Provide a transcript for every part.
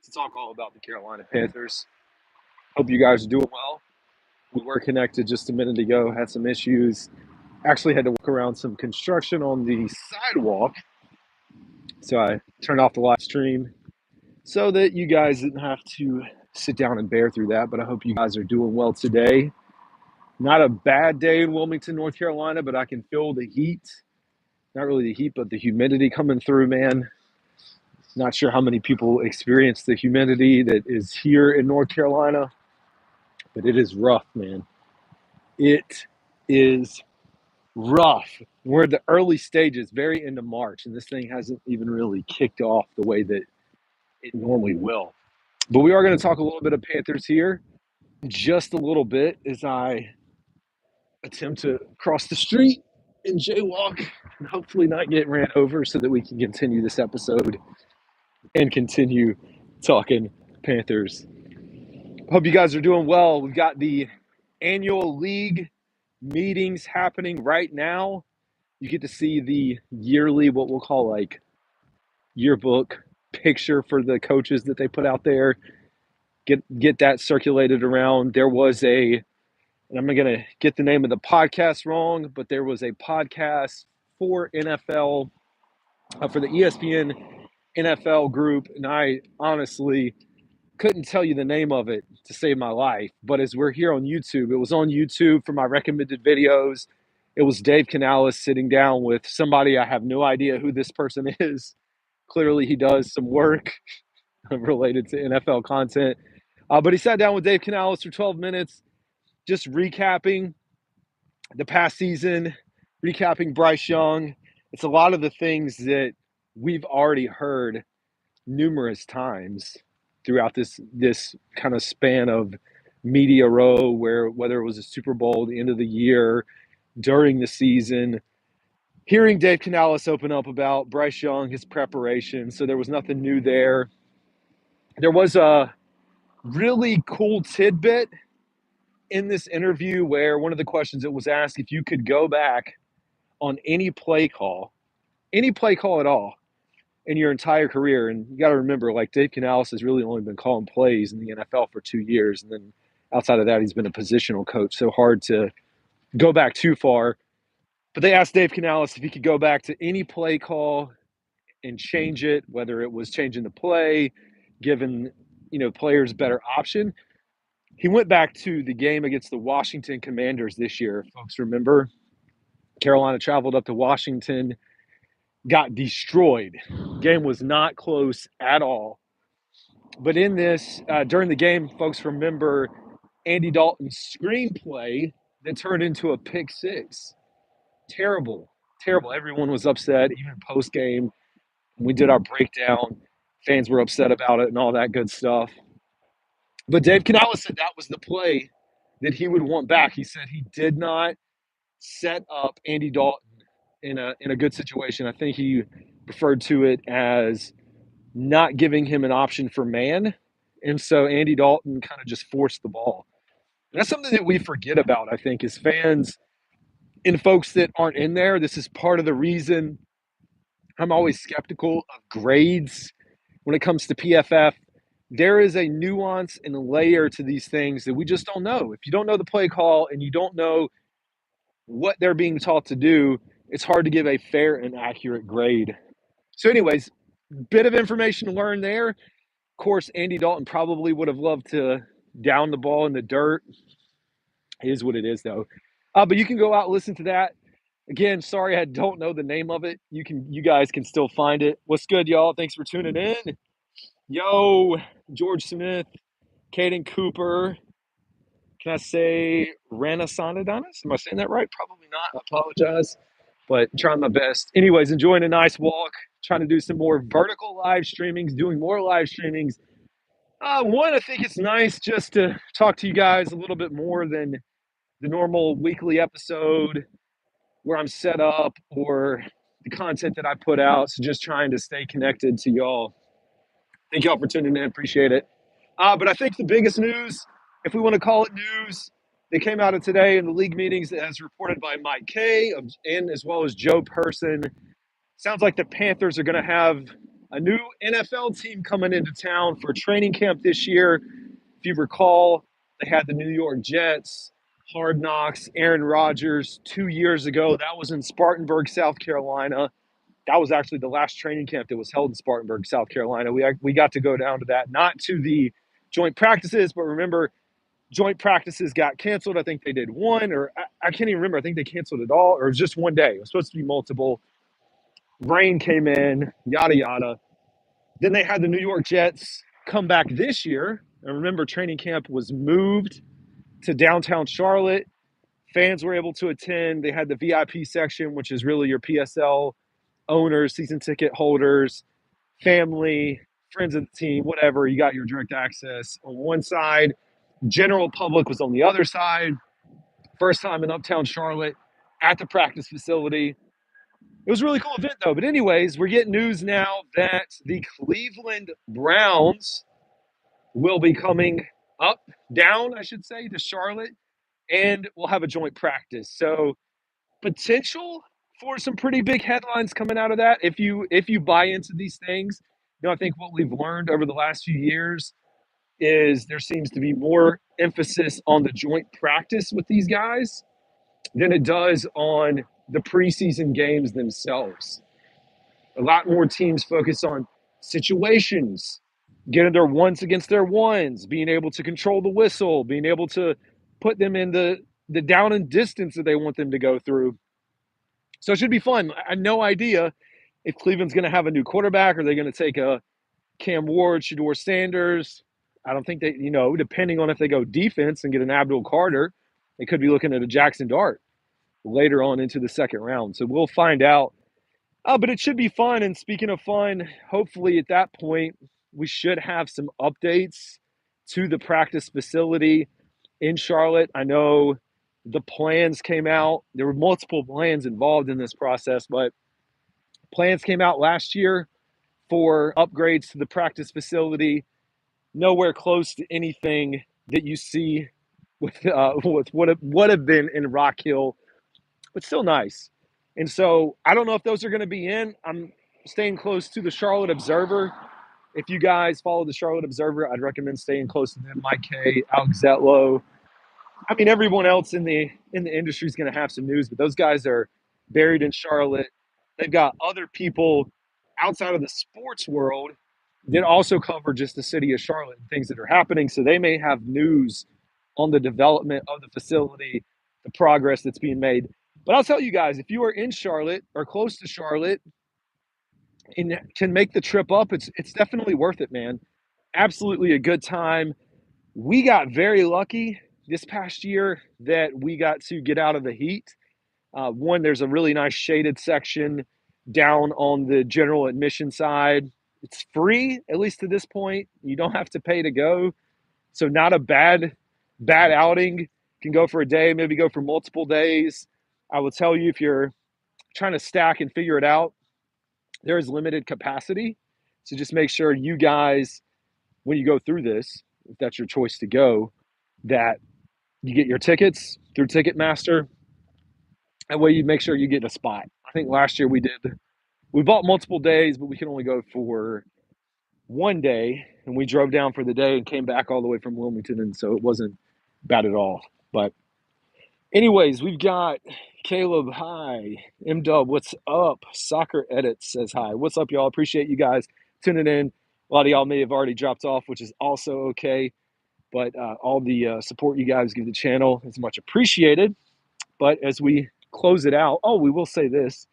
to talk all about the Carolina Panthers. Hope you guys are doing well. We were connected just a minute ago, had some issues. Actually had to work around some construction on the sidewalk. So I turned off the live stream so that you guys didn't have to sit down and bear through that. But I hope you guys are doing well today. Not a bad day in Wilmington, North Carolina, but I can feel the heat. Not really the heat, but the humidity coming through, man. Not sure how many people experience the humidity that is here in North Carolina, but it is rough, man. It is rough. We're at the early stages, very into March, and this thing hasn't even really kicked off the way that it normally will. But we are going to talk a little bit of Panthers here, just a little bit, as I attempt to cross the street and jaywalk and hopefully not get ran over so that we can continue this episode and continue talking Panthers. Hope you guys are doing well. We've got the annual league meetings happening right now. You get to see the yearly, what we'll call like yearbook picture for the coaches that they put out there. Get that circulated around. There was and I'm going to get the name of the podcast wrong, but there was a podcast for NFL, for the ESPN NFL group, and I honestly couldn't tell you the name of it to save my life. But as we're here on YouTube, it was on YouTube for my recommended videos. It was Dave Canales sitting down with somebody. I have no idea who this person is. Clearly, he does some work related to NFL content. But he sat down with Dave Canales for 12 minutes, just recapping the past season, recapping Bryce Young. It's a lot of the things that we've already heard numerous times throughout this kind of span of media row, where whether it was a Super Bowl, the end of the year, during the season, hearing Dave Canales open up about Bryce Young, his preparation. So there was nothing new there. There was a really cool tidbit in this interview where one of the questions that was asked, if you could go back on any play call at all in your entire career. And you got to remember, like, Dave Canales has really only been calling plays in the NFL for 2 years. And then outside of that, he's been a positional coach. So hard to go back too far. But they asked Dave Canales if he could go back to any play call and change it, whether it was changing the play, giving, players better option. He went back to the game against the Washington Commanders this year. Folks remember, Carolina traveled up to Washington, got destroyed. Game was not close at all. But in this, during the game, folks remember Andy Dalton's screenplay that turned into a pick six. Terrible. Everyone was upset, even post game. We did our breakdown. Fans were upset about it and all that good stuff. But Dave Canales said that was the play that he would want back. He said he did not set up Andy Dalton in a good situation. I think he referred to it as not giving him an option for man. And so Andy Dalton kind of just forced the ball. And that's something that we forget about, I think, as fans and folks that aren't in there. This is part of the reason I'm always skeptical of grades when it comes to PFF. There is a nuance and a layer to these things that we just don't know. If you don't know the play call and you don't know what they're being taught to do, it's hard to give a fair and accurate grade. So anyways, bit of information to learn there. Of course, Andy Dalton probably would have loved to down the ball in the dirt. It is what it is, though. But you can go out and listen to that. Again, sorry I don't know the name of it. You guys can still find it. What's good, y'all? Thanks for tuning in. Yo, George Smith, Caden Cooper. Can I say Renaissance? Am I saying that right? Probably not. I apologize, but I'm trying my best. Anyways, enjoying a nice walk, trying to do some more vertical live streamings, doing more live streamings. One, I think it's nice just to talk to you guys a little bit more than the normal weekly episode where I'm set up or the content that I put out. So just trying to stay connected to y'all. Thank y'all for tuning in. Appreciate it. But I think the biggest news, if we want to call it news, that came out of today in the league meetings, as reported by Mike Kay and as well as Joe Person. Sounds like the Panthers are going to have a new NFL team coming into town for training camp this year. If you recall, they had the New York Jets, Hard Knocks, Aaron Rodgers 2 years ago. That was in Spartanburg, South Carolina. That was actually the last training camp that was held in Spartanburg, South Carolina. We got to go down to that, not to the joint practices, but remember, joint practices got canceled. I think they did one, or I can't even remember. I think they canceled it all, or it was just one day. It was supposed to be multiple. Rain came in, yada, yada. Then they had the New York Jets come back this year. And remember, training camp was moved to downtown Charlotte. Fans were able to attend. They had the VIP section, which is really your PSL owners, season ticket holders, family, friends of the team, whatever. You got your direct access on one side. General public was on the other side. First time in Uptown Charlotte at the practice facility. It was a really cool event, though. But anyways, we're getting news now that the Cleveland Browns will be coming down, I should say, to Charlotte, and we'll have a joint practice. So potential for some pretty big headlines coming out of that. If you buy into these things, I think what we've learned over the last few years is there seems to be more emphasis on the joint practice with these guys than it does on the preseason games themselves. A lot more teams focus on situations, getting their ones against their ones, being able to control the whistle, being able to put them in the down and distance that they want them to go through. So it should be fun. I had no idea if Cleveland's going to have a new quarterback. Are they going to take a Cam Ward, Shedeur Sanders? I don't think they, depending on if they go defense and get an Abdul Carter, they could be looking at a Jackson Dart later on into the second round. So we'll find out. But it should be fun. And speaking of fun, hopefully at that point, we should have some updates to the practice facility in Charlotte. I know the plans came out. There were multiple plans involved in this process, but plans came out last year for upgrades to the practice facility. Nowhere close to anything that you see with what have been in Rock Hill, but still nice. And so I don't know if those are going to be in. I'm staying close to the Charlotte Observer. If you guys follow the Charlotte Observer, I'd recommend staying close to them. Mike K, Alex Zetlow. I mean, everyone else in the industry is going to have some news, but those guys are buried in Charlotte. They've got other people outside of the sports world that also cover just the city of Charlotte and things that are happening. So they may have news on the development of the facility, the progress that's being made. But I'll tell you guys, if you are in Charlotte or close to Charlotte and can make the trip up, it's definitely worth it, man. Absolutely a good time. We got very lucky this past year that we got to get out of the heat. One, there's a really nice shaded section down on the general admission side. It's free, at least to this point. You don't have to pay to go. So not a bad outing. Can go for a day, maybe go for multiple days. I will tell you, if you're trying to stack and figure it out, there is limited capacity. So just make sure you guys, when you go through this, if that's your choice to go, that you get your tickets through Ticketmaster. That way you make sure you get a spot. I think last year we bought multiple days, but we can only go for one day, and we drove down for the day and came back all the way from Wilmington, and so it wasn't bad at all. But anyways, we've got Caleb, hi. M-Dub, what's up? Soccer Edit says hi. What's up, y'all? Appreciate you guys tuning in. A lot of y'all may have already dropped off, which is also okay. But all the support you guys give the channel is much appreciated. But as we close it out, we will say this.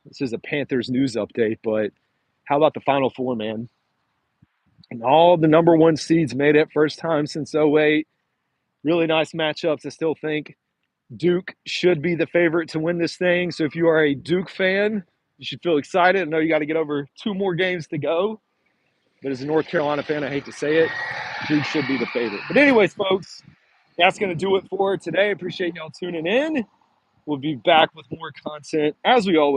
This is a Panthers news update, but how about the Final Four, man? And all the number one seeds made it first time since '08. Really nice matchups. I still think Duke should be the favorite to win this thing. So if you are a Duke fan, you should feel excited. I know you got to get over 2 more games to go. But as a North Carolina fan, I hate to say it, Duke should be the favorite. But anyways, folks, that's going to do it for today. Appreciate y'all tuning in. We'll be back with more content as we always